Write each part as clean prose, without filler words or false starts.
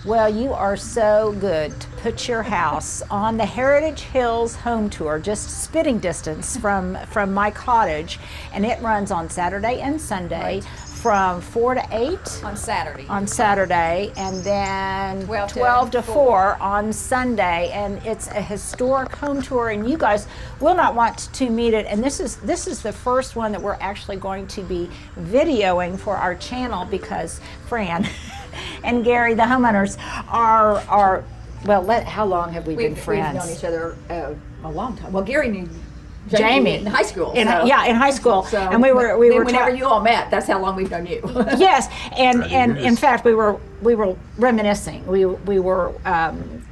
Well, you are so good to put your house on the Heritage Hills home tour, just spitting distance from my cottage, and it runs on Saturday and Sunday from 4 to 8 On Saturday. on Saturday, and then 12 to 4 on Sunday, and it's a historic home tour, and you guys will not want to meet it. And this is the first one that we're actually going to be videoing for our channel because Fran and Gary, the homeowners, are well. How long have we been friends? We've known each other a long time. Well, Gary knew Jamie in high school. in high school, So, and we were whenever you all met, that's how long we've known you. Yes, and in fact we were reminiscing. We were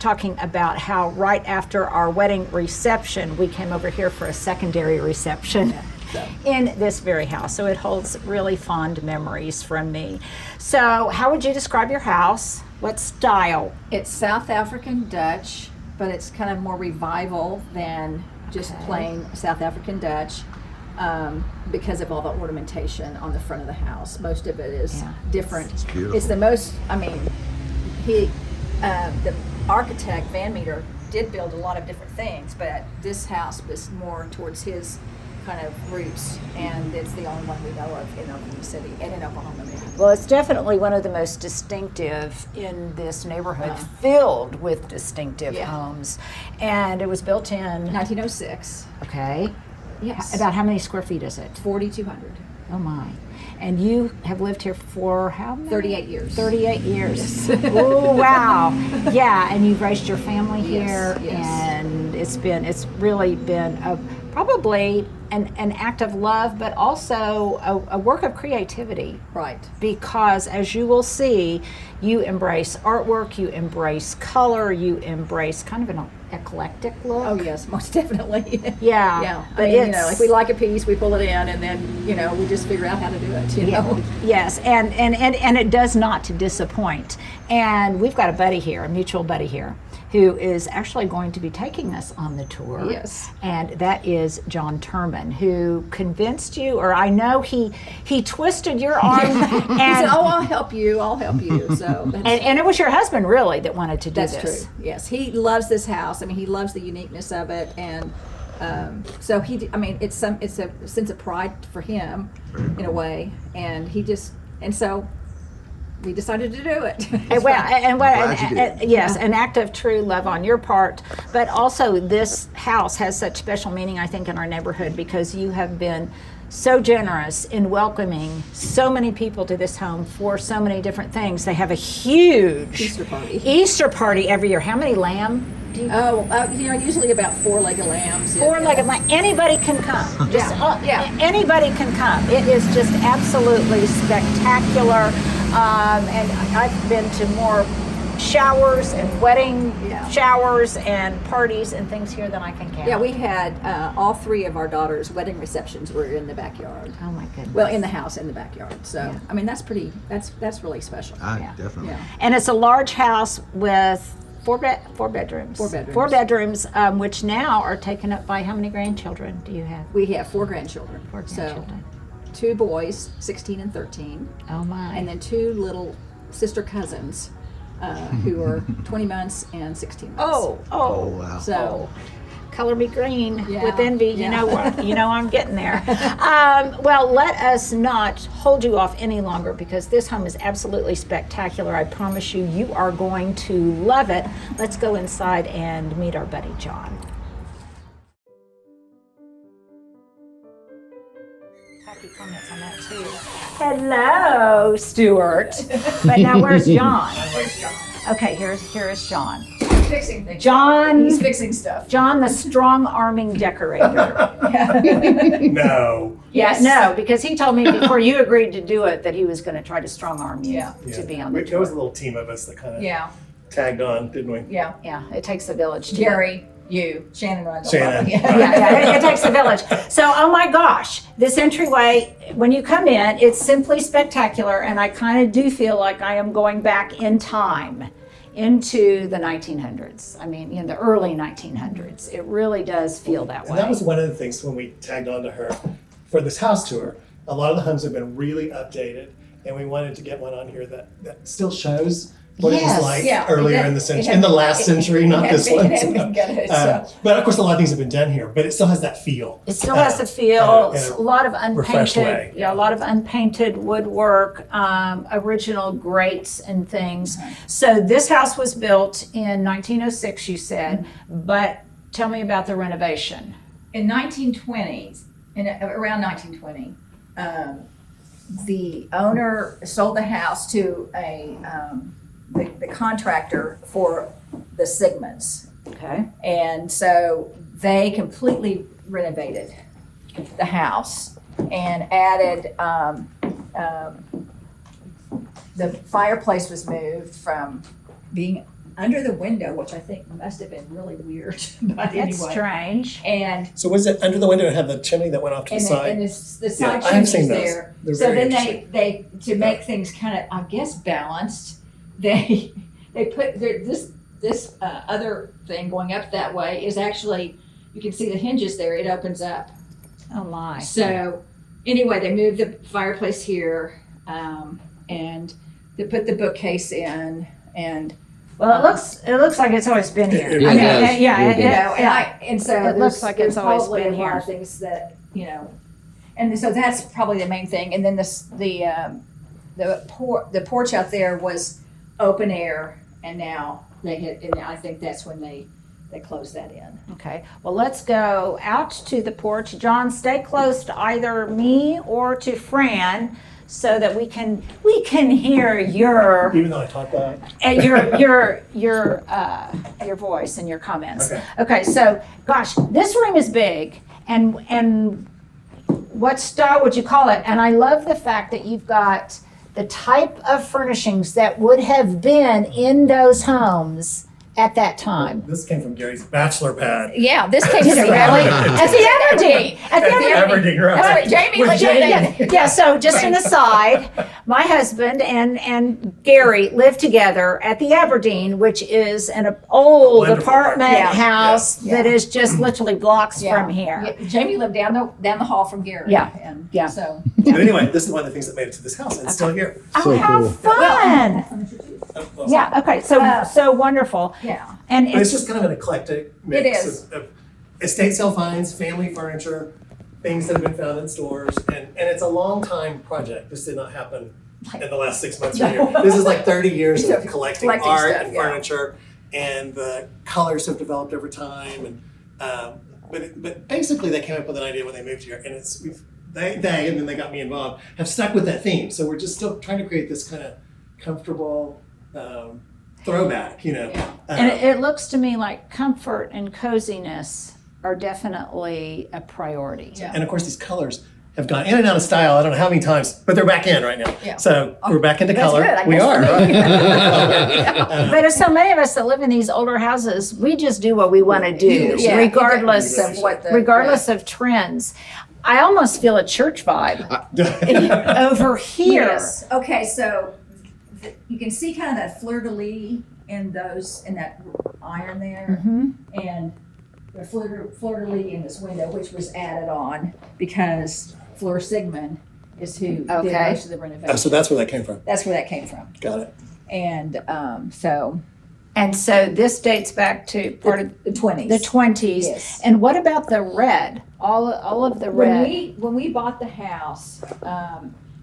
talking about how right after our wedding reception we came over here for a secondary reception. Yeah. So. In this very house, so it holds really fond memories from me. So how would you describe your house? What style? It's South African Dutch, but it's kind of more revival than just plain South African Dutch because of all the ornamentation on the front of the house. Most of it is different. It's beautiful. It's the most, the architect, Van Meter, did build a lot of different things, but this house was more towards his kind of roots, and it's the only one we know of in Oklahoma City and in Oklahoma. Well, it's definitely one of the most distinctive in this neighborhood, filled with distinctive homes. And it was built in 1906. Okay. Yes. About how many square feet is it? 4,200. Oh my. And you have lived here for how many? 38 years. 38 years. Oh, wow. Yeah, and you've raised your family here, Yes. and it's really been probably an act of love, but also a work of creativity. Right. Because as you will see, you embrace artwork, you embrace color, you embrace kind of an eclectic look. Oh yes, most definitely. Yeah. Yeah. But I mean, if we like a piece, we pull it in, and then we just figure out how to do it. You know. Yes, and it does not disappoint. And we've got a buddy here, a mutual buddy here, who is actually going to be taking us on the tour. Yes. And that is John Turman, who convinced you, or I know he twisted your arm. And, He said, "Oh, I'll help you. I'll help you." So. And it was your husband really that wanted to do That's this. true. Yes, he loves this house. I mean, he loves the uniqueness of it, and so it's a sense of pride for him, in a way, and so we decided to do it. Yes, an act of true love on your part, but also this house has such special meaning, I think, in our neighborhood because you have been so generous in welcoming so many people to this home for so many different things. They have a huge Easter party every year. How many lamb? Usually about 4-legged lambs. Four-legged lamb. Anybody can come. Anybody can come. It is just absolutely spectacular. And I've been to more showers and wedding showers and parties and things here than I can count. Yeah, we had all 3 of our daughters' wedding receptions were in the backyard. Oh my goodness. Well, in the house, in the backyard. So, I mean, that's really special. Definitely. Yeah. And it's a large house with four bedrooms. Four bedrooms, which now are taken up by how many grandchildren do you have? We have 4 grandchildren. 4 grandchildren. So, 2 boys, 16 and 13. Oh my. And then 2 little sister cousins who are 20 months and 16 months. Oh, wow. So, color me green with envy. You Yeah. know what? You know I'm getting there. Well, let us not hold you off any longer because this home is absolutely spectacular. I promise you, you are going to love it. Let's go inside and meet our buddy John. Happy comments on that too. Hello, Stuart. But now where's John? Okay, here is John. fixing things. John. He's fixing stuff. John, the strong-arming decorator. No. Yes. No, because he told me before you agreed to do it that he was going to try to strong-arm you to be on the There was a tour. little team of us that kind of Yeah. tagged on, didn't we? Yeah. Yeah, it takes a village to Jerry, you, Shannon runs. Shannon. yeah, it takes a village. So, oh my gosh, this entryway, when you come in, it's simply spectacular, and I kind of do feel like I am going back in time into the 1900s. I mean, in the early 1900s. It really does feel that way. And that was one of the things when we tagged on to her for this house tour. A lot of the homes have been really updated, and we wanted to get one on here that still shows what it Yes. was like Yeah, earlier in the century, in the last century, not this one. It had been gutted, so. But of course, a lot of things have been done here, but it still has that feel. It still has the feel, in a lot of refreshed way. unpainted, yeah, a lot of unpainted woodwork, original grates and things. So this house was built in 1906, you said, but tell me about the renovation. In 1920s, around 1920, the owner sold the house to the contractor for the Sigmunds. Okay. And so they completely renovated the house and added, the fireplace was moved from being under the window, which I think must have been really weird, but That's anyway. strange. And So was it under the window and had the chimney that went off to the and side? the side I have seen chimney's those. there. They're So very then interesting. they to make things kind of, I guess, balanced, they put this other thing going up that way is actually, you can see the hinges there, it opens up. Oh my. So anyway, they moved the fireplace here, and they put the bookcase in, and Well, it looks like it's always been here. It I mean, does. yeah, It you know, yeah. and so It looks like it's there's always probably been a lot here. of things that, you know, and so that's probably the main thing. And then the porch out there was open air, and now and I think that's when they closed that in. Okay, well, let's go out to the porch. John, stay close to either me or to Fran so that we can hear your Even though I taught that. your voice and your comments. Okay. Okay, so gosh, this room is big, and what style would you call it? And I love the fact that you've got the type of furnishings that would have been in those homes at that time. This came from Gary's bachelor pad. Yeah, this came Did it really? At the Aberdeen. At the Aberdeen. Aberdeen, right. That's what Jamie With was Jamie. Yeah, so just an aside, my husband and Gary lived together at the Aberdeen, which is an old Wonderful apartment apartment. house Yeah. that is just literally blocks from here. Yeah, Jamie lived down the hall from Gary. Yeah, And yeah. so. But anyway, this is one of the things that made it to this house, and it's still here. Oh, So how cool. fun! Oh, well, Yeah, okay, so wonderful. Yeah. And But it's it's, just kind of an eclectic mix is. of estate sale finds, family furniture, things that have been found in stores, and it's a long time project. This did not happen in the last 6 months or a year. This is like 30 years of collecting Collecting art stuff, and yeah. furniture, and the colors have developed over time. And but basically, they came up with an idea when they moved here, and they and then they got me involved, have stuck with that theme. So we're just still trying to create this kind of comfortable throwback, you know. and it looks to me like comfort and coziness are definitely a priority. Yeah. And of course, these colors have gone in and out of style. I don't know how many times, but they're back in right now. Yeah. So we're back into That's color. good, I We guess, are. for me. Right? But as so many of us that live in these older houses, we just do what we want to do, Yeah, regardless of what regardless of trends. I almost feel a church vibe over here. Yes. Okay, so you can see kind of that fleur-de-lis in that iron there, and the fleur-de-lis in this window, which was added on because Fleur Sigmund is who did Okay. most of the renovation. So that's where that came from. That's where that came from, Got it. and so And so this dates back to part of the 20s. the 20s. Yes. And what about the red? All of the red. When we bought the house,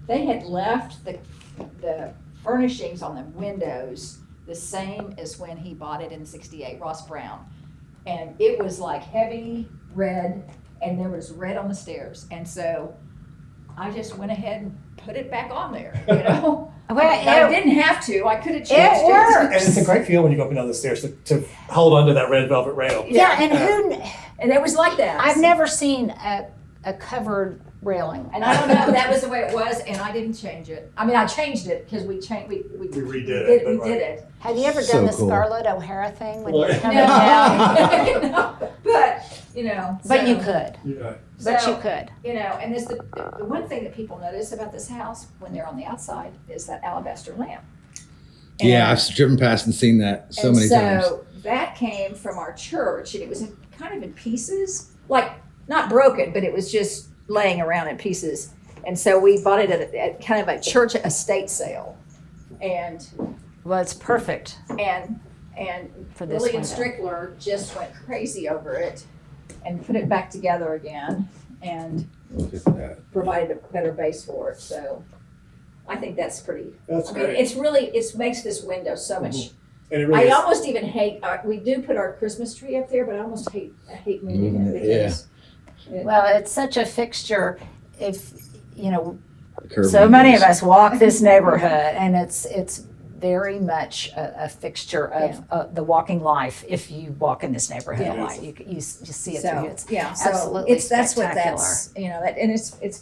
they had left the furnishings on the windows the same as when he bought it in '68, Ross Brown, and it was like heavy red, and there was red on the stairs, and so I just went ahead and put it back on there, you know. Well, I didn't have to. I could have changed It it. And it's a great feel when you go up and down the stairs to hold onto that red velvet rail. Yeah, and And it was like that. I've never seen a covered railing. And I don't know, that was the way it was, and I didn't change it. I mean, I changed it because we redid We redid it, We but did it. Have you ever So done the cool. Scarlett O'Hara thing when Well, you're coming down? No, but you know. But so- you could. Yeah. But so, you could. You know, and the one thing that people notice about this house when they're on the outside is that alabaster lamp. And- Yeah, I've driven past and seen that so many times. So that came from our church, and it was kind of in pieces, like not broken, but it was just laying around in pieces. And so we bought it at kind of a church estate sale, and Well, it's perfect. And For this Lillian window. Strickler just went crazy over it and put it back together again and Look at that. provided a better base for it. So I think that's pretty. That's I mean, great. it's really it makes this window so much. And it really I is. almost even hate. We do put our Christmas tree up there, but I almost hate moving it because. Well, it's such a fixture. If you know, Curb so many of windows. us walk this neighborhood, and it's very much a fixture of the walking life. If you walk in this neighborhood a Yeah. lot, you see it So through. It's yeah, so absolutely it's that's what spectacular. that's that, and it's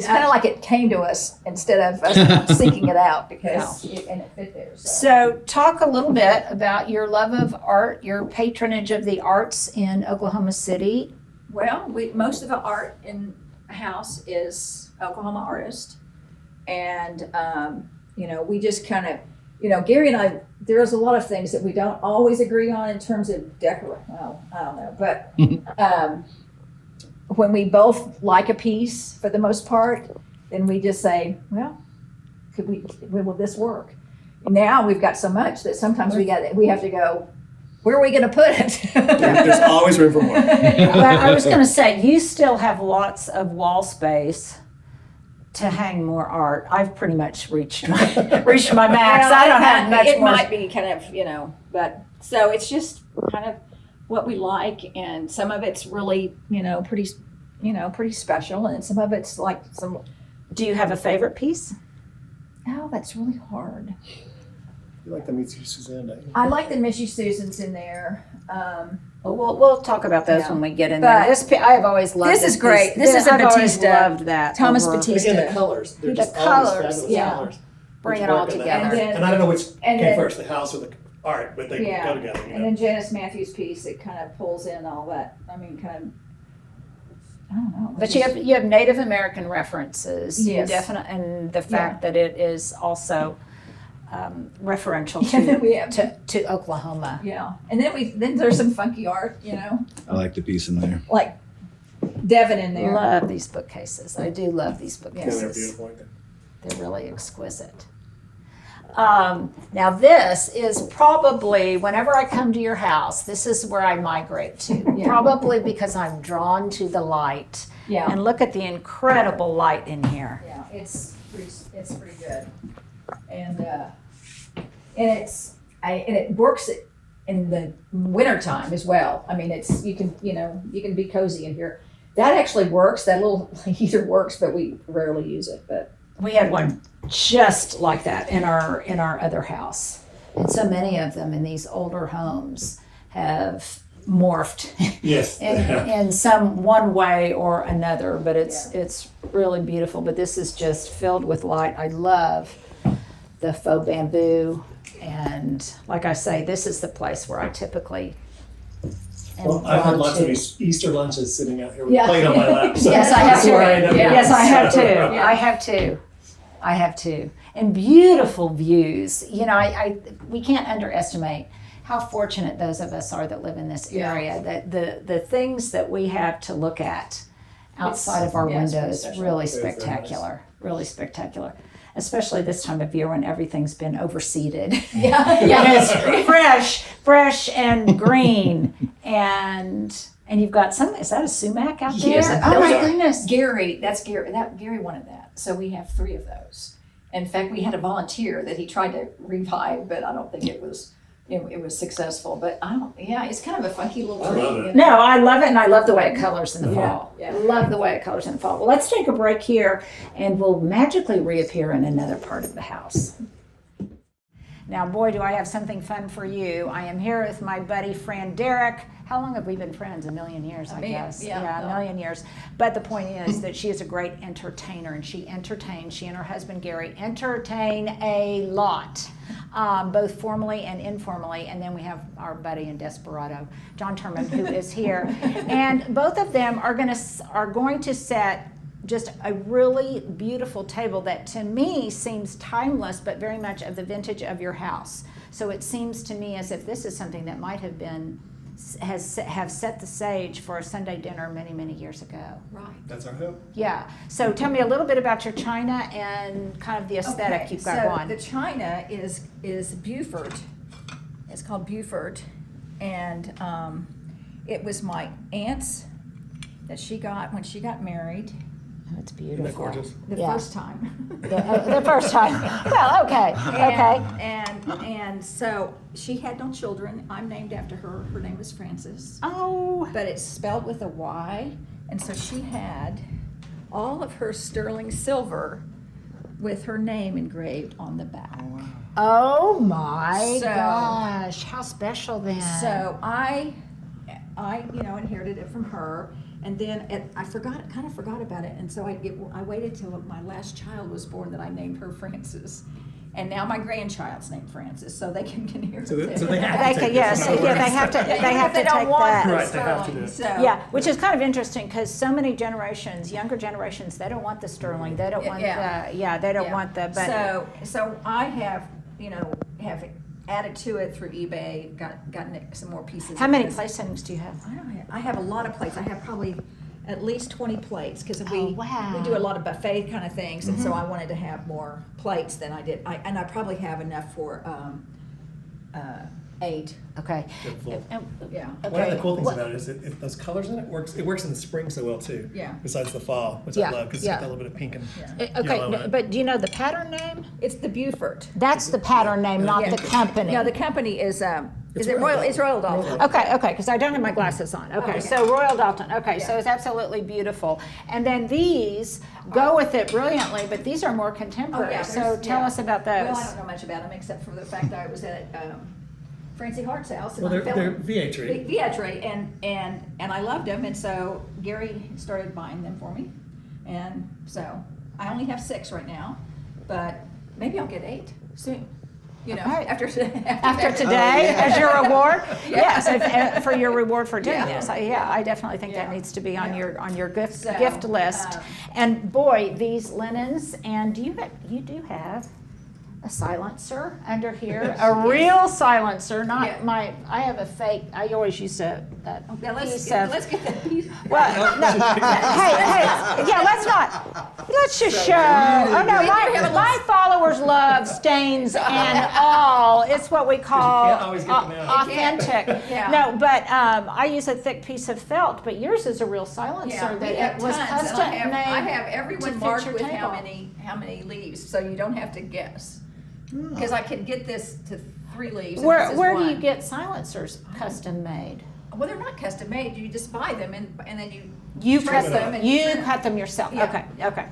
kind of like it came to us instead of us seeking it out because and it fit there. So. So, talk a little bit about your love of art, your patronage of the arts in Oklahoma City. Well, most of the art in the house is Oklahoma artist, and we just kind of, Gary and I. There's a lot of things that we don't always agree on in terms of decor. Well, I don't know, but when we both like a piece for the most part, then we just say, well, will this work? Now we've got so much that sometimes we have to go. Where are we going to put it? There's always room for more. Well, I was going to say, you still have lots of wall space to hang more art. I've pretty much reached my max. Well, I don't have much it more. might be kind of, but so it's just kind of what we like, and some of it's really, pretty special, and some of it's like some. Do you have a favorite piece? Oh, that's really hard. You like the Mitsu Suzanne, don't you? I like the Missy Susans in there. Well, we'll talk about those Yeah. when we get in But there. I have always loved this is great. This is a I've always Batista. loved that. Thomas over- Batista. Again, the colors. They're The just colors, always fabulous yeah. colors. Bring Which it all work in the together. house. And then- And I don't know which and came then- first, the house or the art, but they Yeah. go together. And then Janice Matthews' piece, it kind of pulls in all that. I mean, kind of. I don't know. But you have Native American references. Yes. And the fact that it is also referential Yeah, then we have- to Oklahoma. Yeah, and then there's some funky art, I like the piece in there. like Devon in there. Love these bookcases. I do love these Yeah, they're bookcases. beautiful. Aren't they? They're really exquisite. Now this is probably, whenever I come to your house, this is where I migrate to. Yeah. Probably because I'm drawn to the light. Yeah. And look at the incredible light in here. Yeah, it's pretty good, and it works in the wintertime as well. I mean, you can be cozy in here. That actually works. That little heater works, but we rarely use it. But We had one just like that in our other house. And so many of them in these older homes have morphed Yes. in some one way or another, but it's really beautiful. But this is just filled with light. I love the faux bamboo, and like I say, this is the place where I typically am Well, I've had drawn lots to. of Easter lunches sitting out here with Yeah. a plate on my lap. So Yes, I have that's to. where I end up Yeah. being. Yes, I have So- too. I have too. And beautiful views. We can't underestimate how fortunate those of us are that live in this Yeah. area. That the things that we have to look at outside of our it's pretty windows special. really It's very spectacular. Really spectacular. Especially this time of year when everything's been overseeded. yeah, And it's fresh and green, and you've got some. Is that a sumac out there? Yes, Oh my those are- goodness! Gary wanted that, so we have 3 of those. In fact, we had a volunteer that he tried to revive, but I don't think it was successful. But it's kind of a funky little I tree. love it. you know? No, I love it, and I love the way it colors in the fall. yeah. I love the way it colors in the fall. Well, let's take a break here, and we'll magically reappear in another part of the house. Now, boy, do I have something fun for you. I am here with my buddy friend Derek. How long have we been friends? A million years, I guess. yeah. A million years. But the point is that she is a great entertainer, and she and her husband Gary entertain a lot, both formally and informally. And then we have our buddy and desperado, John Turman, who is here. And both of them are going to set just a really beautiful table that to me seems timeless, but very much of the vintage of your house. So it seems to me as if this is something that might have been have set the stage for a Sunday dinner many, many years ago. Right. That's our hope. Yeah. So tell me a little bit about your china and kind of the aesthetic Okay, you've got so going. the china is Buford. It's called Buford, and it was my aunt's that she got when she got married Oh, it's Isn't beautiful. that gorgeous? the Yeah. first time. The first time. Well, okay. Okay. And so she had no children. I'm named after her. Her name is Frances, Oh. but it's spelled with a Y. And so she had all of her sterling silver with her name engraved on the back. Oh my So- gosh! How special then. So I inherited it from her, and then I kind of forgot about it, and so I waited till my last child was born that I named her Frances, and now my grandchild's named Frances, so they can inherit So it. they have They to could, take yes, this. yeah, they have to. They Even have if they to don't take want that. the Right, they have to sterling, do it. so Yeah, which is kind of interesting because so many generations, younger generations, they don't want the sterling. They don't want Yeah. they don't Yeah. want the. But So I have added to it through eBay, gotten some more pieces. how of many this. place settings do you have? I have a lot of plates. I have probably at least 20 plates because we Oh, wow. we do a lot of buffet kind of things, and so I wanted to have more plates than I did. I probably have enough for 8. Okay. Good full. Yeah. One of the cool things What- about it is that those colors in it works. It works in the spring so well too. Yeah. Besides the fall, which Yeah, I love because yeah. it's got a little bit of pink and Yeah. yellow in Okay, it. but do you know the pattern name? It's the Buford. That's the pattern name, not Yeah. the company. No, the company is It's it Royal Royal? Dalton. It's Royal Dalton. Okay, because I don't have my glasses on. Okay, Okay. so Royal Dalton. Okay, so Yeah. it's absolutely beautiful. And then these go with it brilliantly, but these are more contemporary. So there's- tell yeah. us about those. Well, I don't know much about them except for the fact that I was at Francie Hart's house. And Well, I they're fell- Vietri. Vietri, and I loved them, and so Gary started buying them for me, and so I only have 6 right now, but maybe I'll get 8 soon. You know, Okay. after After today, as your reward? Yeah. Yes, for your reward for doing Yeah. this. I definitely think that Yeah. needs to be on Yeah. your gift So, gift list. um, And boy, these linens, and you do have a silencer under here, a real silencer, not Yeah. I have a fake, I always use a Now piece let's of. get that piece. Well, no, hey, yeah, let's just show. Oh no, my followers love stains and all. It's what we call can't always get them out. authentic. Yeah. No, but I use a thick piece of felt, but yours is a real silencer Yeah, that we have it was tons, custom and made. I have to everyone fit marked your with table. how many leaves, so you don't have to guess. Because I could get this to 3 leaves. and Where this is where do you one. get silencers custom made? Well, they're not custom made. You just buy them and then you You trim cut them and You trim. cut them yourself. Yeah. Okay.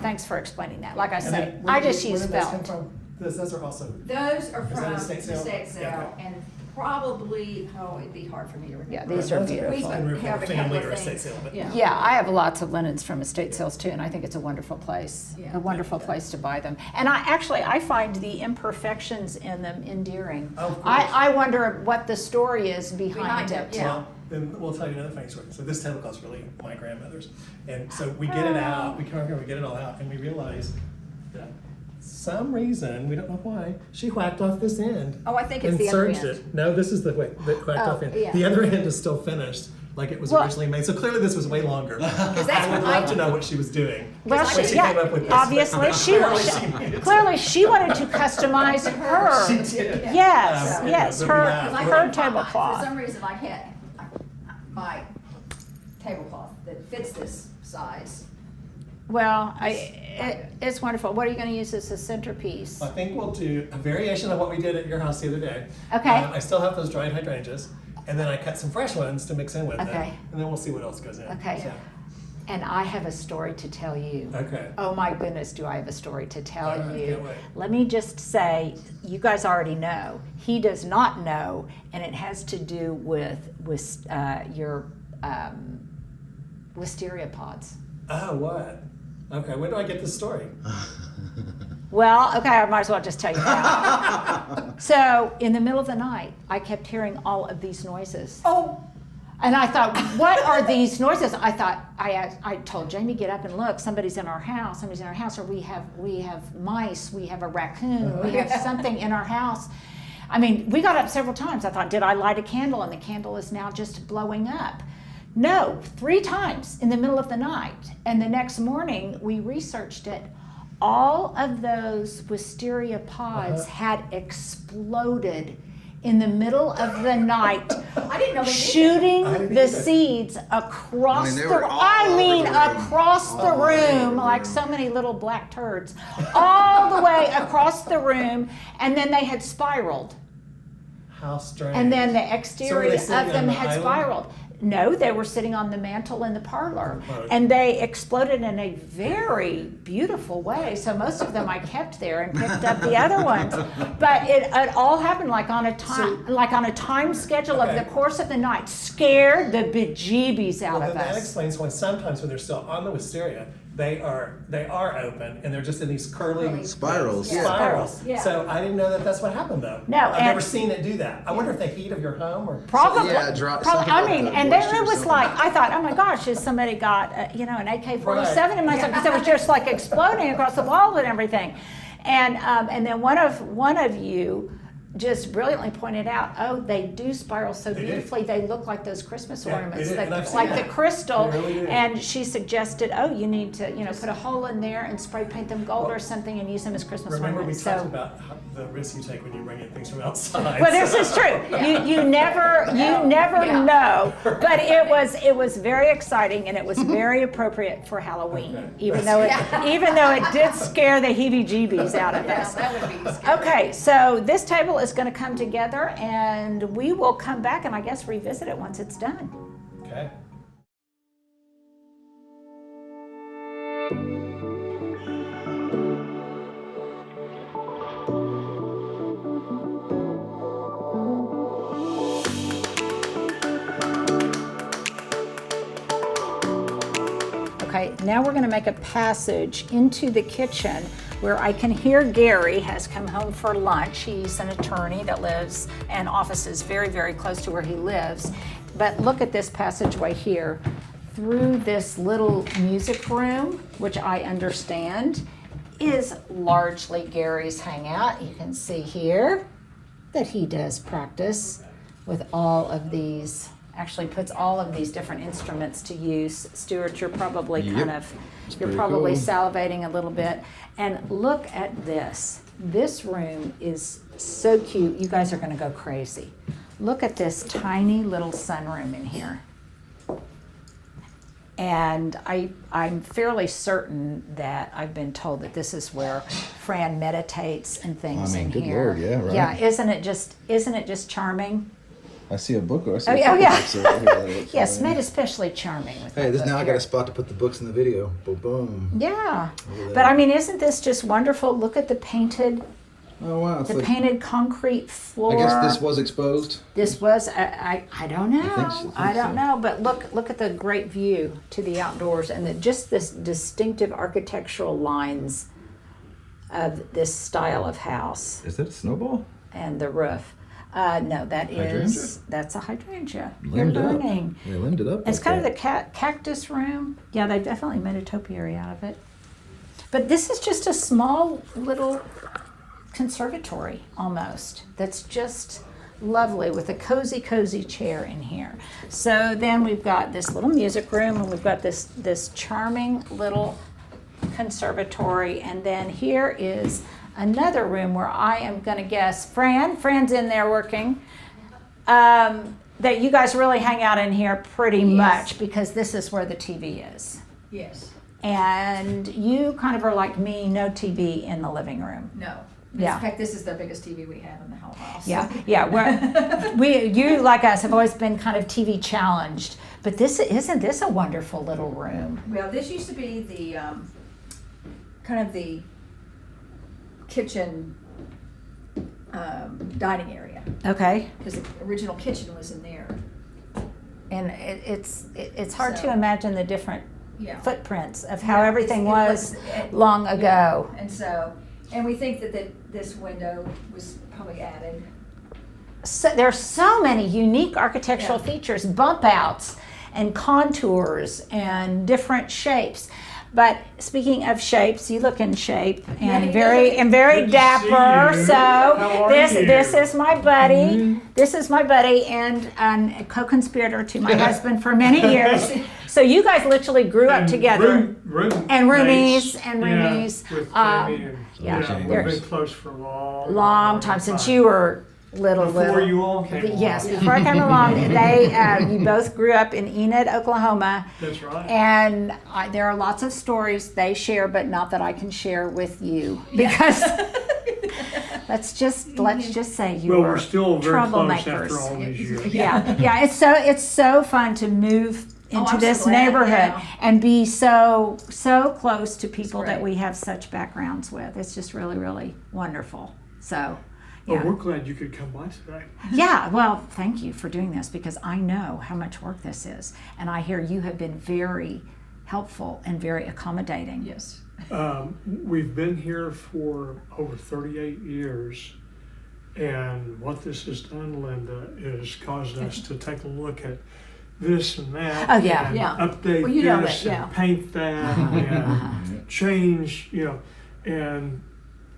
Thanks for explaining that. Like I And say, then I where just did use those come felt. from? Those are also. Those are Is that from a the estate sale? state sale, Yeah. and probably it'd be hard for me to remember. Yeah, these are Those beautiful. And we're Have a from couple family of or estate things. sale, but Yeah. Yeah, I have lots of linens from estate sales too, and I think it's a wonderful place. Yeah. A wonderful place to buy them. And I find the imperfections in them endearing. Of course. I wonder what the story is behind Behind it. it, yeah. Well, then we'll tell you another funny story. So this tablecloth's really my grandmother's, and so we get it out. We come over here, we get it all out, and we realize that some reason, we don't know why, she whacked off this end. Oh, I think it's and the other serged end. it. No, this is the way that whacked Oh, off end. yeah. The other end is still finished, like it was Well- originally made. So clearly this was way longer. that's I would what love I- to know what she was doing. Well, when she yeah, came up with this. obviously clearly she wanted to customize her. She did. Yes, Yeah, yes, but we laughed. her For tablecloth. some reason, I had my tablecloth that fits this size. Well, it's wonderful. What are you going to use as a centerpiece? I think we'll do a variation of what we did at your house the other day. Okay. I still have those dried hydrangeas, and then I cut some fresh ones to mix in with it. Okay. And then we'll see what else goes in. Okay. So, And I have a story to tell you. okay. Oh my goodness, do I have a story to tell All right, you. can't wait. Let me just say, you guys already know. He does not know, and it has to do with your wisteria pods. Oh, what? Okay, when do I get this story? Well, okay, I might as well just tell you now. So, in the middle of the night, I kept hearing all of these noises. Oh, And I thought, what are these noises? I told Jamie, get up and look. Somebody's in our house. Somebody's in our house. Or we have mice. We have a raccoon. We have something in our house. I mean, we got up several times. I thought, did I light a candle? And the candle is now just blowing up. No, 3 times in the middle of the night. And the next morning, we researched it. All of those wisteria pods had exploded in the middle of the night, I didn't know they did shooting didn't the either. seeds across they the were all over the room. across the room, like so many little black turds, all the way across the room, and then they had spiraled. How strange. And then the So were exterior they of sitting them on the had island? spiraled. No, they were sitting on the mantle in the parlor. Right. And they exploded in a very beautiful way. So most of them I kept there and picked up the other ones. But it all happened like on a time schedule of Okay. the course of the night. Scared the bejeebies out Well, of then that us. explains why sometimes when they're still on the wisteria, they are open and they're just in these curly Spirals. Yeah. Spirals. Yeah. So I didn't know that that's what happened though. No, I've and- never seen it do that. I wonder if the heat of your home or Probably. Yeah, drop Probably. something I like mean, the and then moisture it or was something. like, I thought, oh my gosh, has somebody got, an AK-47 in myself? Because it was just like exploding across the wall and everything. And then one of you just brilliantly pointed out, oh, they do spiral so They do. beautifully. They look like those Christmas Yeah, ornaments, they do, and I've seen like that. the crystal. They really do. And she suggested, oh, you need to, put a hole in there and spray paint them gold or something and use them as Christmas remember we ornaments. talked So. about the risk you take when you bring in things from outside. Well, this is true. You never know. But it was very exciting and it was very appropriate for Halloween, Okay. even though it did scare the heebie-jeebies out of Yeah, us. that would be scary. Okay, so this table is going to come together and we will come back and I guess revisit it once it's done. Okay. Okay, now we're going to make a passage into the kitchen where I can hear Gary has come home for lunch. He's an attorney that lives and offices very, very close to where he lives. But look at this passageway here through this little music room, which I understand is largely Gary's hangout. You can see here that he does practice with all of these, actually puts all of these different instruments to use. Stuart, you're probably Yep. you're pretty probably cool. salivating a little bit. And look at this. This room is so cute. You guys are gonna go crazy. Look at this tiny little sunroom in here. And I'm fairly certain that I've been told that this is where Fran meditates and things I mean, in good here. Lord, yeah, right. Yeah, isn't it just charming? I see a book. I see Oh, a yeah, couple yeah. books over here that look Yes, familiar. made especially charming with Hey, that this book now I got here. a spot to put the books in the video. Boom, boom. Yeah, Over but there. I mean, isn't this just wonderful? Look at the painted Oh wow, it's the like, painted concrete floor. I guess this was exposed. This was I don't know. think I don't so. know, but look at the great view to the outdoors and just this distinctive architectural lines of this style of house Is that a snowball? and the roof. No, that's a hydrangea. You're Limbed up. learning. They limbed it up. It's like kind of that. the cactus room. Yeah, they definitely made a topiary out of it. But this is just a small little conservatory almost. That's just lovely with a cozy chair in here. So then we've got this little music room and we've got this charming little conservatory, and then here is another room where I am going to guess Fran's in there working. That you guys really hang out in here pretty much because this is where the TV is. Yes. And you kind of are like me, no TV in the living room. No. Yeah. In fact, this is the biggest TV we have in the whole house. Yeah. You like us have always been kind of TV challenged, but isn't this a wonderful little room? Well, this used to be the kind of the kitchen dining area Okay, because the original kitchen was in there. and it's hard to So- imagine the different Yeah. footprints of how Yeah, everything it was it- long yeah. ago. And so, and we think that this window was probably added. So, there's so many unique architectural Yeah. features, bump outs and contours and different shapes. But speaking of shapes, you look in shape and he very Good to dapper. see you. So How are this you? this is my buddy. This is my buddy and a co-conspirator to my husband for many years. So you guys literally grew up together. And roomies. With Jamie and, yeah, we've there's- been close for a Long time since you were little. Before you all came along. Yes, before I came along, you both grew up in Enid, Oklahoma. That's right. And there are lots of stories they share, but not that I can share with you because let's just say you Well, were we're still very close troublemakers. after all these years. Yeah. It's so fun to move into I'm so this glad, neighborhood yeah. and be so close to people that great. we have such backgrounds with. It's just really, really wonderful. So. Well, Yeah. we're glad you could come by today. Yeah, well, thank you for doing this because I know how much work this is. And I hear you have been very helpful and very accommodating. Yes. We've been here for over 38 years, and what this has done, Linda, is caused us to take a look at this and that. Oh, yeah. and Yeah. update Well, you know this that, yeah. and paint that and change, and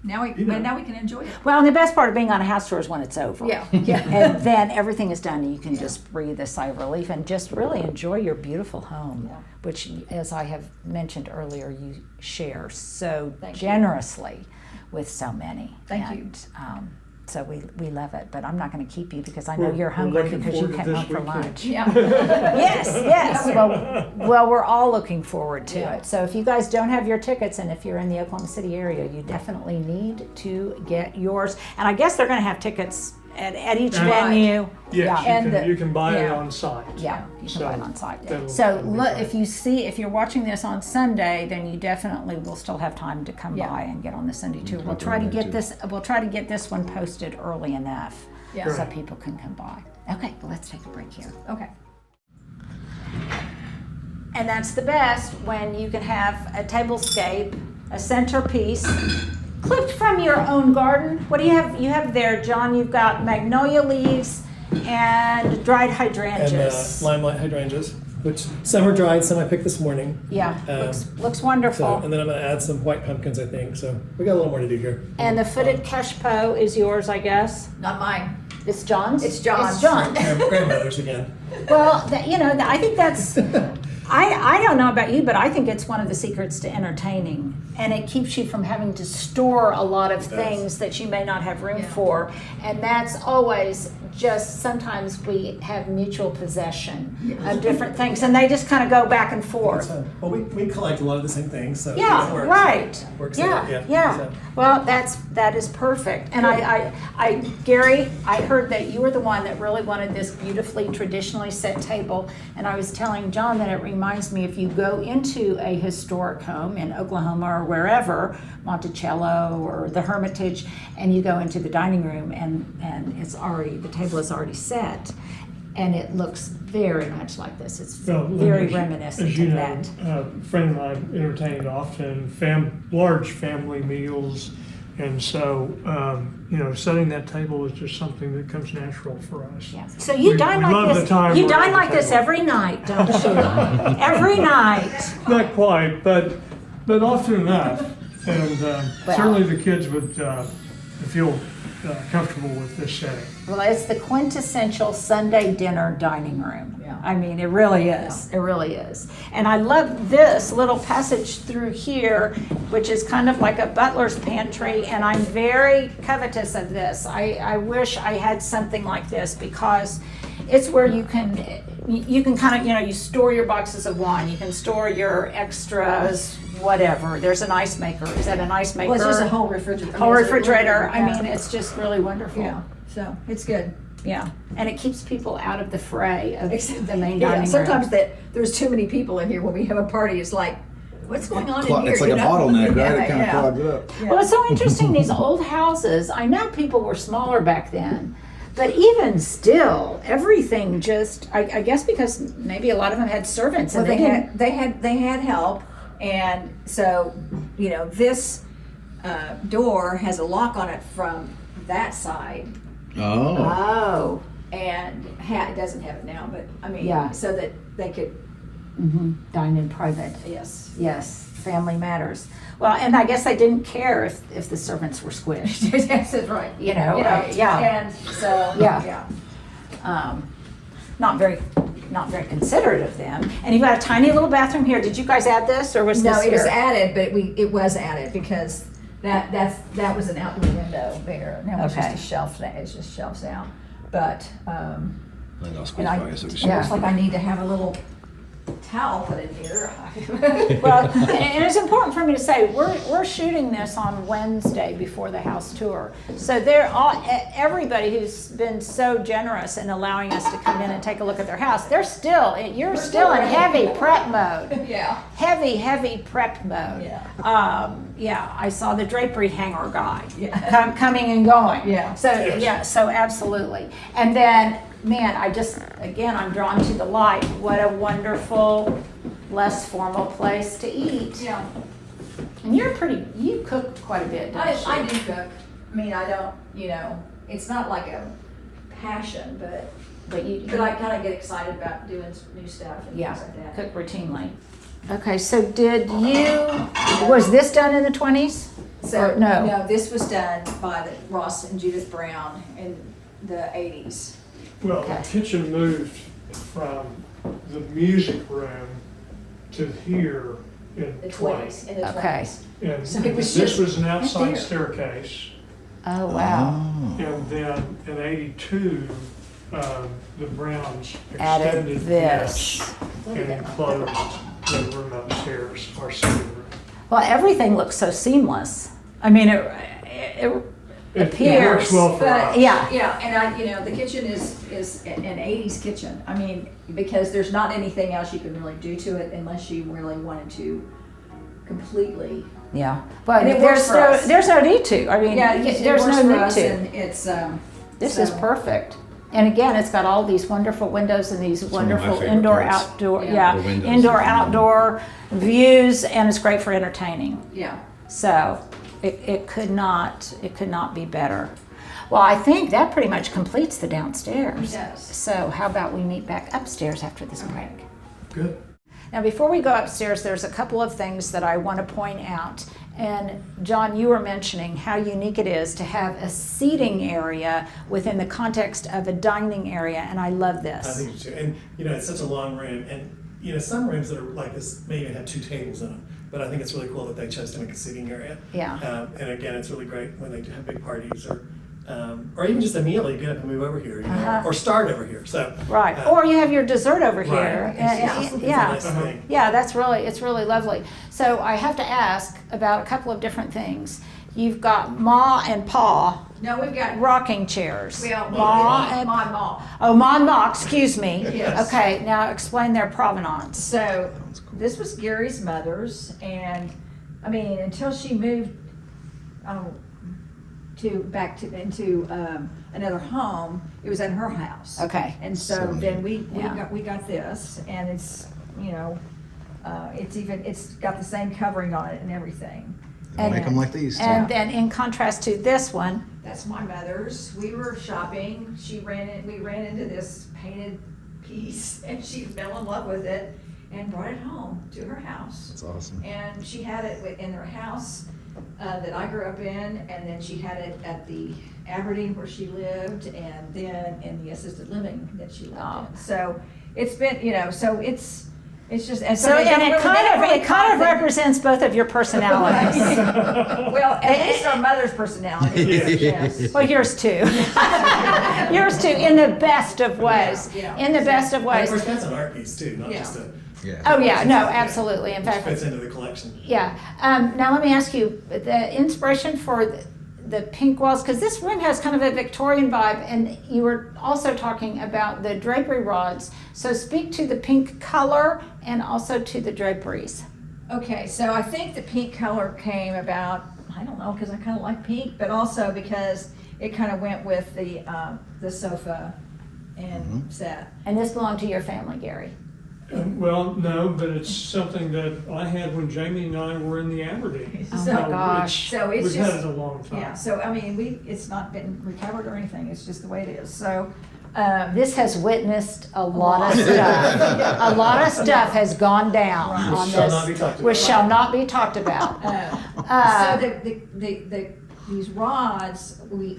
Now we can enjoy it. Well, and the best part of being on a house tour is when it's over. Yeah. And then everything is done and you can just breathe a sigh of relief and just really enjoy your beautiful home, Yeah. which, as I have mentioned earlier, you share so Thank you. generously with so many. Thank you. And, so we love it, but I'm not going to keep you because I know We're- you're we're hungry looking because you forward to came this home for weekend. lunch. Yeah. Yes. Well, we're all looking forward to Yeah. it. So if you guys don't have your tickets, and if you're in the Oklahoma City area, you definitely need to get yours. And I guess they're going to have tickets at each Right. venue. yes, And you can buy it yeah. on site. Yeah, you can buy it on site. that'll- So that'll be look, great. if you're watching this on Sunday, then you definitely will still have time to come Yeah. by and get on the Sunday tour. We'll I'll try to do that get too. this. We'll try to get this one posted early enough Yeah. so Great. people can come by. Okay, well, let's take a break here. Okay. And that's the best when you can have a tablescape, a centerpiece, clipped from your own garden. What do you have? You have there, John. You've got magnolia leaves and dried hydrangeas. And limelight hydrangeas, which some are dried, some I picked this morning. Yeah, Um, looks wonderful. So, and then I'm going to add some white pumpkins, I think. So we got a little more to do here. And the footed cashpo is yours, I guess. Not mine. It's John's. It's John's. It's John's. Grandmothers again. Well, I think that's. I don't know about you, but I think it's one of the secrets to entertaining, and it keeps you from having to store a lot of things that you may not have room Yeah. for, and that's always just sometimes we have mutual possession of different things, and they just kind of go back and forth. Well, we collect a lot of the same things, so Yeah, it works. right. Works Yeah, out, yeah. So- Well, that is perfect. And Gary, I heard that you were the one that really wanted this beautifully traditionally set table. And I was telling John that it reminds me if you go into a historic home in Oklahoma or wherever, Monticello or the Hermitage, and you go into the dining room and the table is already set. And it looks very much like this. It's Well, very as- reminiscent As you of know, that. a friend of mine entertained often, large family meals, and so setting that table is just something that comes natural for us. Yeah. So you We- dine we like love this. the time You we're dine at like the this table. every night, don't you? Every night. Not quite, but often enough, and certainly the kids would feel comfortable with this setting. Well, it's the quintessential Sunday dinner dining room. Yeah. I mean, it really is. It really is. And I love this little passage through here, which is kind of like a butler's pantry, and I'm very covetous of this. I wish I had something like this because it's where you can kind of, you store your boxes of wine, you can store your extras, whatever. There's an ice maker. Is that an ice maker? Well, it's just a whole refrigerator. Whole refrigerator. I mean, it's just really wonderful. Yeah. So it's good. Yeah, and it keeps people out of the fray of the main Yeah, dining sometimes room. there's too many people in here when we have a party. It's like, what's going on in here? It's like a bottleneck, right? It kind of Yeah. clogs it up. Well, it's so interesting, these old houses, I know people were smaller back then, but even still, everything just, I guess because maybe a lot of them had servants Well, and they had help, and so this door has a lock on it from that side, Oh. Oh, and it doesn't have it now, but I mean, Yeah. so that they could Dine in private. Yes. Yes, family matters. Well, and I guess I didn't care if the servants were squished. Yes, that's right. You know, yeah. And so, Yeah. Not very considerate of them. And you've got a tiny little bathroom here. Did you guys add this, or was No, this it was here? added, but it was added because that was an outdoor window there. Now it's Okay. just a shelf. It's just shelves out. But Like I'll squeeze and I, by, so we it should- looks like I need to have a little towel put in here. Well, and it's important for me to say we're shooting this on Wednesday before the house tour. So everybody who's been so generous in allowing us to come in and take a look at their house, you're still in heavy prep mode. Yeah. Heavy prep mode. Yeah. I saw the drapery hanger guy Yeah. coming and going. Yeah. So so absolutely. And then, man, I'm drawn to the light. What a wonderful, less formal place to eat. Yeah. And you cook quite a bit, don't you? I do cook. I mean, I don't, it's not like a passion, but I kind of get excited about doing new stuff and things like that. cook routinely. Okay, so was this done in the 20s? So, Or no? No, this was done by Ross and Judith Brown in the 80s. Well, Okay. the kitchen moved from the music room to here in The 20. 20s. In the Okay. 20s. And So it was this just was an right outside there. staircase. Oh, wow. Oh. And then in '82, the Browns Added extended this. and enclosed the room upstairs, our sitting room. Well, everything looks so seamless. I mean, it It appears. works well for But us. yeah, and the kitchen is an 80s kitchen. I mean, because there's not anything else you can really do to it unless you really wanted to completely. Yeah. But And it works for us. there's no need to. I mean, It there's works no for need us, to. and it's This is perfect. And again, it's got all these wonderful windows and these of my wonderful favorite indoor, parts. outdoor, Yeah. The windows. indoor, outdoor views, and it's great for entertaining. Yeah. So it could not be better. Well, I think that pretty much completes the downstairs. It does. So how about we meet back upstairs after this break? Good. Now, before we go upstairs, there's a couple of things that I want to point out. And John, you were mentioning how unique it is to have a seating area within the context of a dining area, and I love I this. think so too. And it's such a long room, and some rooms that are like this may even have 2 tables in them. But I think it's really cool that they chose to make a seating area. Yeah. And again, it's really great when they do have big parties or even just a meal. You get up and move over here, or start over here. So Right. Or you have your dessert over right. here. It's a nice thing. Yeah, it's really lovely. So I have to ask about a couple of different things. You've got Ma and Pa No, we've got rocking chairs. Ma and Ma. Oh, Ma and Ma, excuse me. Yes. Okay, now explain their provenance. So this was Gary's mother's, and I mean, until she moved into another home, it was at her house. Okay. And so then we Yeah. got this, and it's it's got the same covering on it and everything. They make them like these. And then in contrast to this one, That's my mother's. We were shopping. We ran into this painted piece, and she fell in love with it and brought it home to her house. That's awesome. And she had it in her house that I grew up in, and then she had it at the Aberdeen where she lived, and then in the assisted living that she lived in. So it's been, so it's just, and so so they and don't it really- kind they of don't really call them- represents both of your personalities. Well, at least our mother's personality. Yes. Well, yours too. Yours too, in the best of ways. Yeah. In the best of And ways. of course, that's an art piece too, not Yeah. just a. Yeah. Oh yeah, no, absolutely. In Which fact, fits into the collection. yeah. Now let me ask you the inspiration for the pink walls, because this room has kind of a Victorian vibe, and you were also talking about the drapery rods. So speak to the pink color and also to the draperies. Okay, so I think the pink color came about, I don't know, because I kind of like pink, but also because it kind of went with the sofa and set. And this belonged to your family, Gary. Well, no, but it's something that I had when Jamie and I were in the Aberdeen. Oh So- my gosh. So it's We've had just, it a long time. yeah, so I mean, it's not been recovered or anything, it's just the way it is. So This has witnessed a lot of stuff. A lot of stuff has gone down on Shall not be this, talked about. which shall not be talked about. So these rods, we,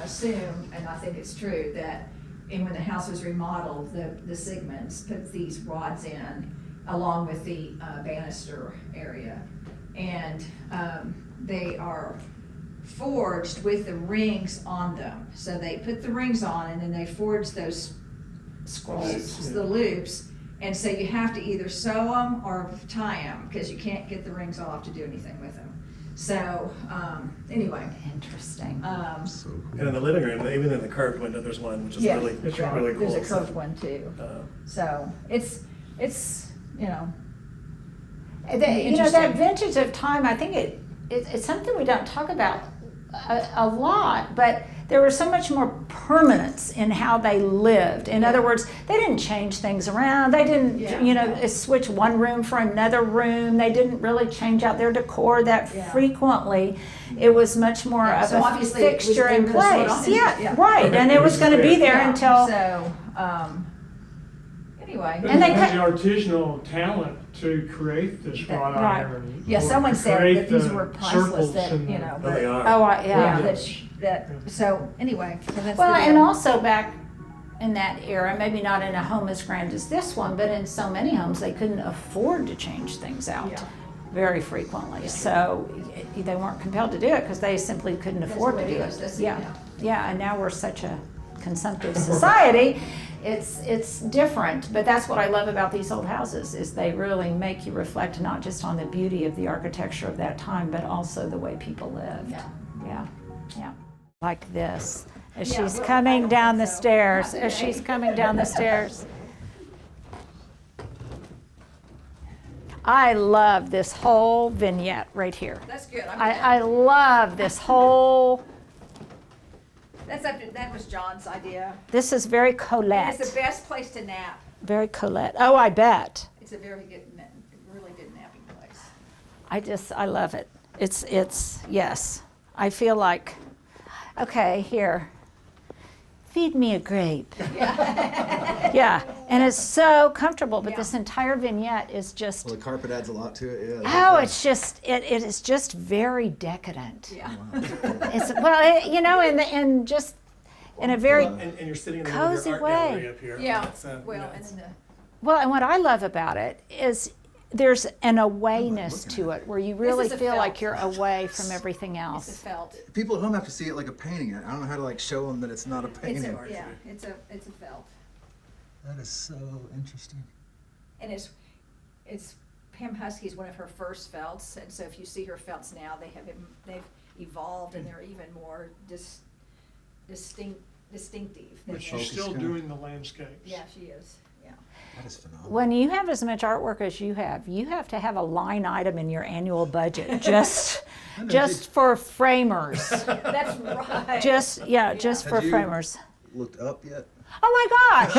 assume, and I think it's true, that when the house was remodeled, the Sigmunds put these rods in along with the banister area. And they are forged with the rings on them. So they put the rings on and then they forge those scrolls, the loops. And so you have to either sew them or tie them because you can't get the rings off to do anything with them. So, anyway. Interesting. So cool. And in the living room, even in the curved window, there's one which is Yeah, really, that's right. really cool. There's a curved one too. So it's That vintage of time, I think it's something we don't talk about a lot, but there was so much more permanence in how they lived. In other words, they didn't change things around. They didn't, switch one room for another room. They didn't really change out their decor that frequently. It was much more of so a obviously it was- fixture they in were sort place. of- Yeah, right. And it was going to be there until. So, anyway. And they had the artisanal talent to create this wrought right. iron. Yeah, or someone to said create that these the were priceless, circles that, and you know. Oh, they are. Yeah. So anyway, so that's Well, the and deal. also back in that era, maybe not in a home as grand as this one, but in so many homes, they couldn't afford to change things out Yeah. very frequently. So they weren't compelled to do it because they simply couldn't afford the to way do it is. it. That's- Yeah, yeah. yeah, and now we're such a consumptive society. It's different, but that's what I love about these old houses is they really make you reflect not just on the beauty of the architecture of that time, but also the way people lived. Yeah. Yeah. Like this, as Yeah, she's well, I coming don't down the think so. stairs, Not as today. she's coming down the stairs. I love this whole vignette right here. That's good. I love this whole, that was John's idea. this is very And Colette, it's the best place to nap. very Colette. Oh, I bet. It's a very good, really good napping place. I love it. It's, yes. I feel like, okay, here, feed me a grape. Yeah, and it's so comfortable, but Yeah. this entire vignette is just, Well, the carpet adds a lot to it. Yeah. oh, it's just, it is just very decadent. Yeah. It's, and just in a very, And you're sitting in the middle of cozy your art way. gallery up here. Yeah. It's, Well, and then well, and what I love about it is there's an awayness to it where you really is a feel like felt. you're away from everything it's a else. felt. People at home have to see it like a painting. I don't know how to show them that it's not a painting. It's a felt. That is so interesting. And it's Pam Husky's one of her first felts, and so if you see her felts now, they've evolved and they're even more distinctive. But than she's Focus still kind of. doing the landscapes. Yeah, she is. Yeah. That is phenomenal. When you have as much artwork as you have to have a line item in your annual budget just for framers. That's right. Just for Have you- framers. Looked up yet? Oh my gosh.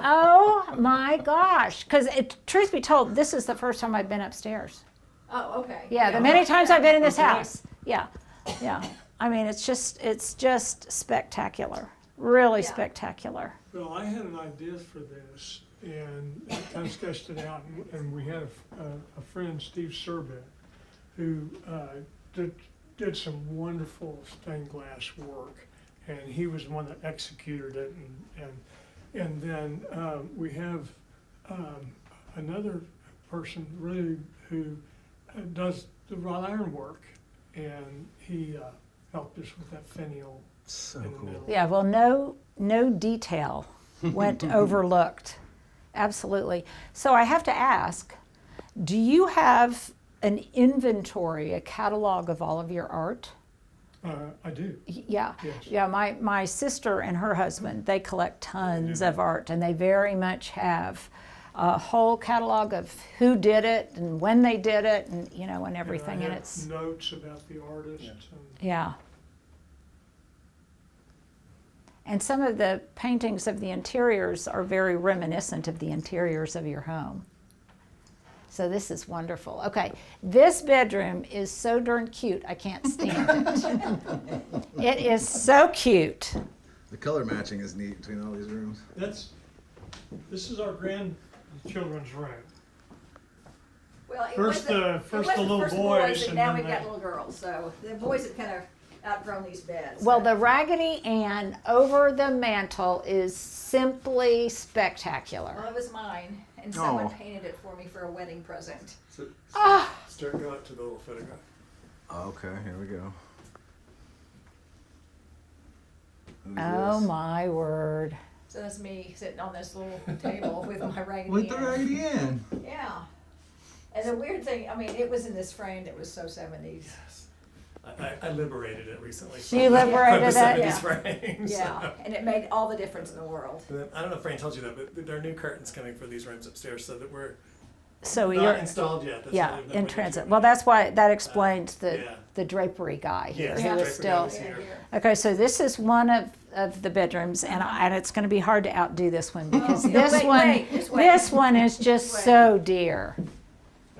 Oh my gosh. Because truth be told, this is the first time I've been upstairs. Oh, okay. Yeah, the many times I've been in this house. Yeah. I mean, it's just spectacular. Really Yeah. spectacular. Well, I had an idea for this and kind of sketched it out, and we had a friend, Steve Serbet, who did some wonderful stained glass work, and he was the one that executed it, and then we have another person really who does the wrought iron work, and he helped us with that finial So in the cool. middle. Yeah, well, no detail went overlooked. Absolutely. So I have to ask, do you have an inventory, a catalog of all of your art? I do. Yeah. Yes. Yeah, my sister and her husband, they collect tons of art, and they very much have a whole catalog of who did it and when they did it and and everything, I and have it's notes about the artists. And yeah. And some of the paintings of the interiors are very reminiscent of the interiors of your home. So this is wonderful. Okay, this bedroom is so darn cute, I can't stand it. It is so cute. The color matching is neat between all these rooms. This is our grandchildren's room. Well, it First was the, first it was the little first boys, and and now then we've got they- little girls. So the boys have kind of outgrown these beds. Well, the Raggedy Ann over the mantle is simply Well, spectacular. it was mine, and someone Oh. painted it for me for a wedding present. So, Ah, start going up to the little photograph. Okay, here we go. Who's oh this? my word. So that's me sitting on this little table with my Raggedy With the Ann. Raggedy Ann. Yeah. And the weird thing, I mean, it was in this frame that was so 70s. I liberated it recently. You liberated from the it? 70s frames. Yeah, and it made all the difference in the world. And then, I don't know if Fran told you that, but there are new curtains coming for these rooms upstairs, so that we're So not you're, installed yet. That's yeah, why they've in not transit. been Well, that's why, that explains yeah. the drapery guy here. Yes, He the was drapery still, guy was here. okay, so this is one of the bedrooms, and it's gonna be hard to outdo this one, because Oh, this wait, one, wait, just wait. this one is just Wait. so dear.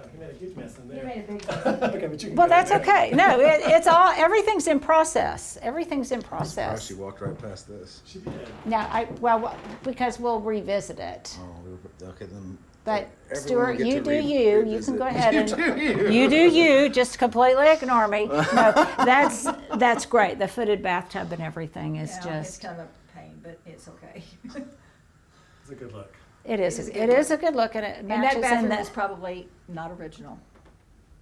Oh, he made a huge mess in You there. made a big Okay, but you can Well, go in that's there. okay. No, it's all, everything's in process. Everything's in Surprised process. she walked right past this. She did. Now, because we'll revisit it. Oh, okay then. But Everyone Stuart, get you to do you. You can revisit. go ahead You and do you. you do you. Just completely ignore me. No, that's great. The footed bathtub and everything is Yeah, it's just. kind of a pain, but it's okay. It's a good look. It is. It's a It good is a good look, and it And that matches in bathroom that. was probably not original.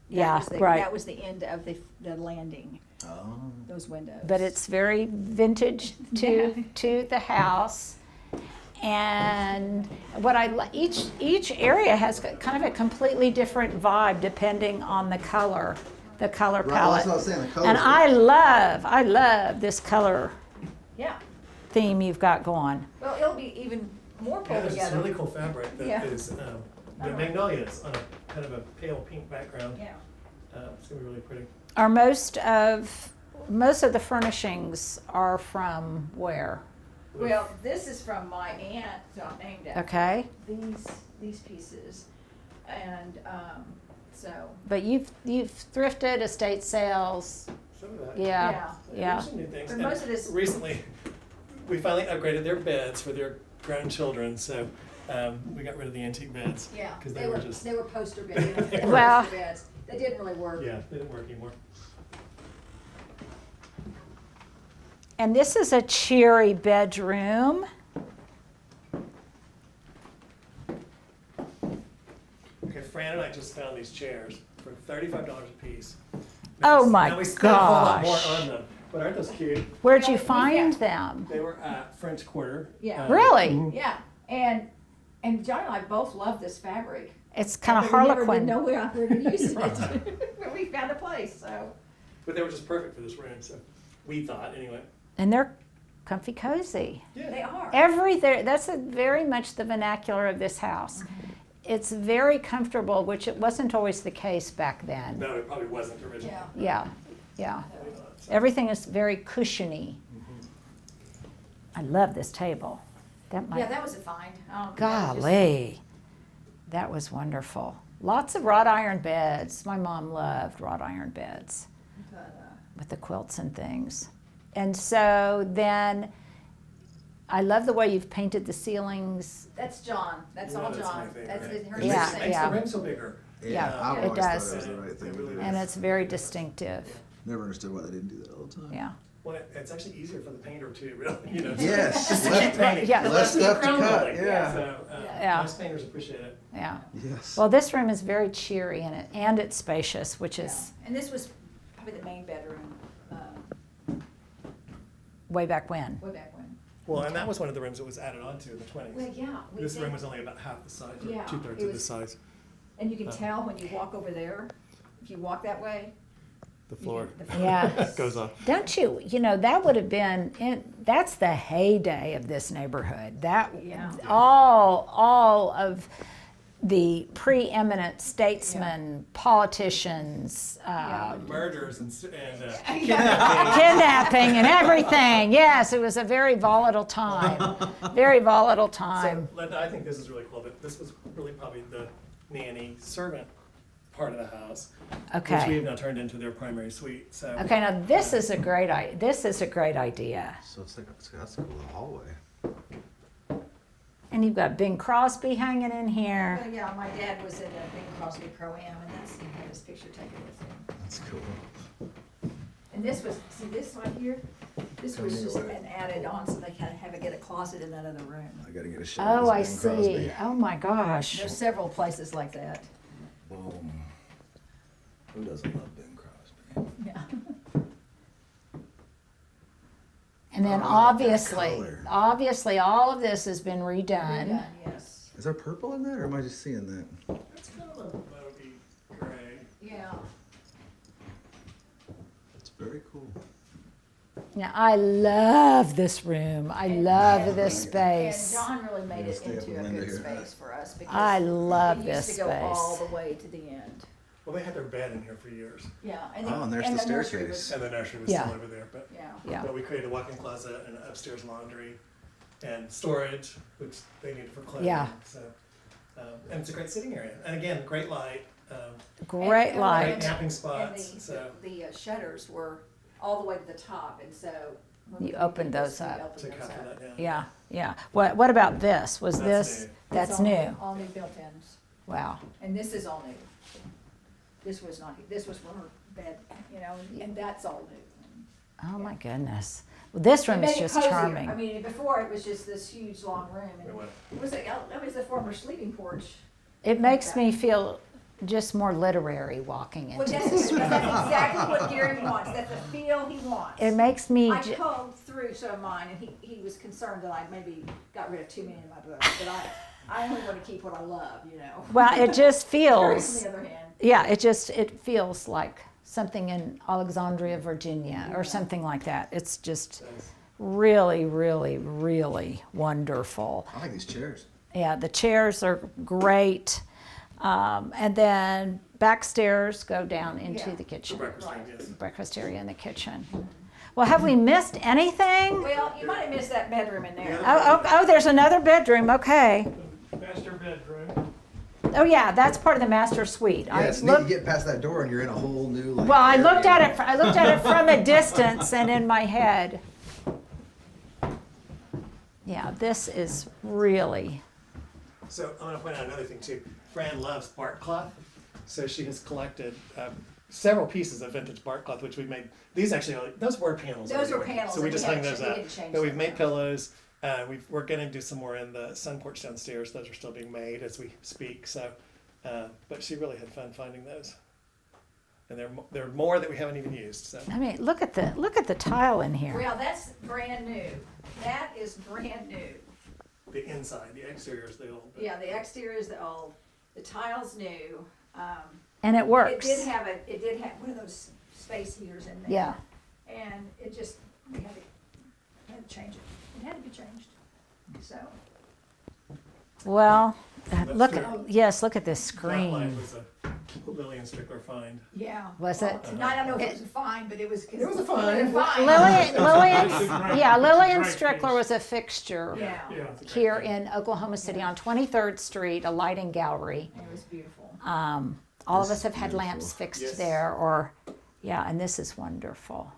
Yeah, That right. was the end of the landing, Oh. those windows. But it's very vintage to the house. And what each area has kind of a completely different vibe depending on the color palette. Right, well, that's what I was saying, the colors And are- I love this color Yeah. theme you've got going. Well, it'll be even more Yeah, pulled there's this together. really cool fabric that Yeah. is the magnolias on a kind of a pale pink background. Yeah. It's gonna be really pretty. Are most of the furnishings are from where? Well, this is from my aunt, so I'm named after Okay, these pieces, and so but you've thrifted, estate sales. Some of that. Yeah, yeah. There's some new things. But And most of this- recently, we finally upgraded their beds for their grown children, so we got rid of the antique beds. yeah, Because they were just, they were poster beds. They were Well- poster beds. They didn't really work. yeah, they didn't work anymore. And this is a cheery bedroom. Okay, Fran and I just found these chairs for $35 a piece. Oh my Now we spent a whole lot more gosh. on them, but aren't those cute? Where'd Yeah, you we find found- them? They were at French Quarter. Yeah. Really? mhm. Yeah, and John and I both love this fabric. It's kind of But we never did Harlequin. know where we were using Right. it. But we found a place, so. But they were just perfect for this room, so we thought, anyway. And they're comfy cozy. Yeah. They are. That's very much the vernacular of this house. It's very comfortable, which it wasn't always the case back then. No, it probably wasn't original. Yeah. Yeah. We thought, so. Everything is very cushiony. I love this table. That might, Yeah, that was a find. That was just- golly, that was wonderful. Lots of wrought iron beds. My mom loved wrought iron beds but, with the quilts and things. And so then, I love the way you've painted the ceilings. That's John. That's Yeah, all that's my John. favorite. That's It her makes- Yeah, thing. Makes yeah. the room so bigger. Yeah, I've it always does. thought it was the right thing to do. And it's very distinctive. Never understood why they didn't do that all the time. Yeah. Well, it's actually easier for the painter too, really, you know. Yes, Just to less- keep painting. yeah. less stuff to Crown cut, molding. yeah. So, Yeah. most painters appreciate it. Yeah. Yes. Well, this room is very cheery and it's spacious, which Yeah. is And this was probably the main bedroom, way back when. way back when. Well, and that was one of the rooms that was added on to in the Well, twenties. yeah. This room was only about half the size, or Yeah, two-thirds it of the was- size. And you can tell when you walk over there, if you walk that way. The floor the floor Yeah. goes on. Don't you, that would have been, that's the heyday of this neighborhood. That, Yeah. all of the preeminent statesmen, politicians, Murders and kidnapping and everything. Yes, it was a very volatile time. Very volatile time. So, Linda, I think this is really cool, but this was really probably the nanny servant part of the house, which we Okay. have now turned into their primary suite. So Okay, now this is a great idea. So it's like that's a cool hallway. And you've got Bing Crosby hanging in here. Well, yeah, my dad was in a Bing Crosby Pro-Am, and he had his picture taken with him. That's cool. And this was, see this right here? This was just an added on, so they kind of have to get a closet in that other room. I gotta get a shot. Oh, of I this Bing Crosby. see. Oh my gosh. There's several places like that. Boom. Who doesn't love Bing Crosby? Yeah. And then Oh, that obviously, color. all of this has been redone. Redone, yes. Is there purple in that, or am I just seeing that? it's kind of a bogey gray. Yeah. It's very cool. Now, I love this room. I love this And space. John really made Yeah, it stay up into with a Linda good here. space for us because I love it this used to go all space. the way to the end. Well, they had their bed in here for years, Yeah. Oh, and there's the nursery staircase. was- and the nursery was Yeah. still over there. But Yeah. Yeah. But we created a walk-in closet and an upstairs laundry and storage, which they needed for clothing. Yeah. So, and it's a great sitting area. And again, great light, Great And- light. great napping And spots. So the shutters were all the way to the top, and so. when You we opened did this, those we up. opened to those cover up. that down. Yeah, yeah. What about this? Was That's this, new. that's It's all new? All new built-ins, Wow. and this is all new. This was not, this was her bed, you know, and that's all new. Oh my goodness. Well, this It room made is it just cozier. charming. I mean, before it was just this huge long room, and We went- it was a former sleeping porch. It makes me feel just more literary walking Well, into that's this room. exactly what Gary wants, that's the feel he wants. It makes me, I combed through some of mine, and he was concerned that I maybe got rid of too many in my book, but I only want to keep what I love, you know. well, it just Gary, feels, on the other hand, yeah, it feels like something in Alexandria, Virginia, or something like that. It's just really, really, really wonderful. I like these chairs. Yeah, the chairs are great. And then back stairs go down into Yeah. the kitchen, breakfast room, yes. breakfast area in the kitchen. Well, have we missed anything? well, you might have missed that bedroom in there. Oh, there's another bedroom. Okay. Master bedroom. Oh, yeah, that's part of the master suite. Yeah, it's neat. You get past that door and you're in a whole new like. Well, I looked area. at it. I looked at it from a distance and in my head. Yeah, this is really. So I'm going to point out another thing too. Fran loves bark cloth, so she has collected several pieces of vintage bark cloth, which we made. These actually, those were panels. Those were anyway, panels, So we and just we hung had those to- we up. had to change But we've them. made pillows. We're going to do some more in the sun porch downstairs. Those are still being made as we speak. So, but she really had fun finding those, and there are more that we haven't even used. So I mean, look at the tile in here. Well, that's brand new. That is brand new. the inside, the exterior is the old. Yeah, the exterior is the old, the tile's new. And it It works. did have one of those space heaters in there. Yeah. And it just, we had to change it. It had to be changed, so. Well, That's look true. at look at this That light screen. was a Lillian Strickler find. Yeah. Was it? I don't know if it was a fine, but it was. It was a fine. Lillian Great Strickler piece. was a fixture Yeah, Yeah. here in Oklahoma City on 23rd Street, a lighting gallery. it was beautiful. All of This us have is had beautiful. lamps fixed Yes. there, or yeah, and this is wonderful.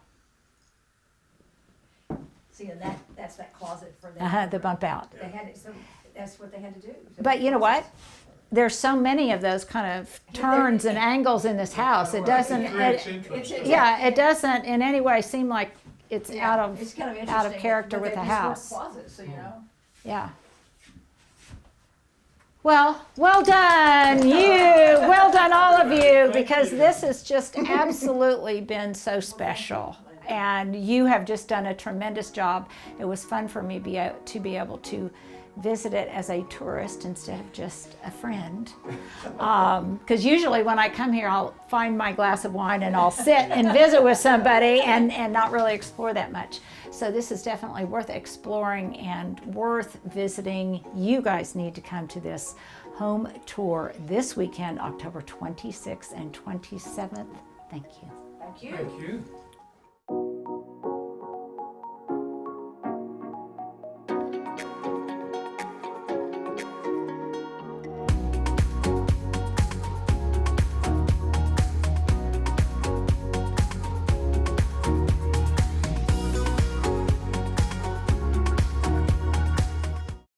See, and that's that closet for them. The bump out. They had it, so that's what they had to do. But you know what? There's so many of those kind of turns and angles in this house. It doesn't. Creates It, interest. yeah, it doesn't in any way seem like it's Yeah, out of it's kind of out of interesting, character but with they the just weren't house. Closets, so you know. Yeah. Well done, you. Well done, all of you, because this has just absolutely been so special. And you have just done a tremendous job. It was fun for me to be able to visit it as a tourist instead of just a friend. Because usually when I come here, I'll find my glass of wine and I'll sit and visit with somebody and not really explore that much. So this is definitely worth exploring and worth visiting. You guys need to come to this home tour this weekend, October 26th and 27th. Thank you. Thank you. Thank you.